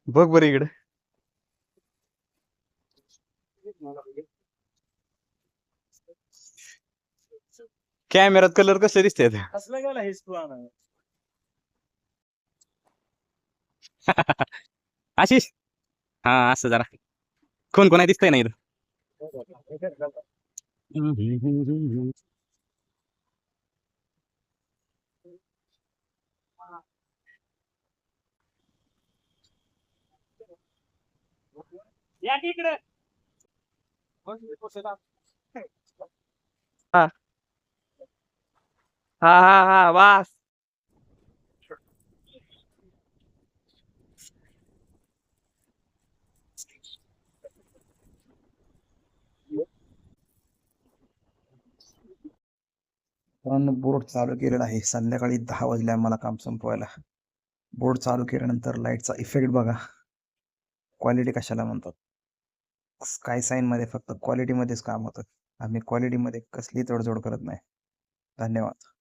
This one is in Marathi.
बघ बरं इकडे. कॅमेरात कलर कसे दिसतात? आशिष, हा असं जरा कोण कोण आहे दिसतंय ना इथं. या की इकडे. हा हा हा हा वास. बोर्ड चालू केलेला आहे. संध्याकाळी 10 वाजल्या मला काम संपवायला. बोर्ड चालू केल्यानंतर लाईटचा इफेक्ट बघा. क्वालिटी कशाला म्हणतात. स्काय साईन मध्ये फक्त क्वालिटी मध्येच काम होतं. आम्ही क्वालिटी मध्ये कसली तडजोड करत नाही. धन्यवाद.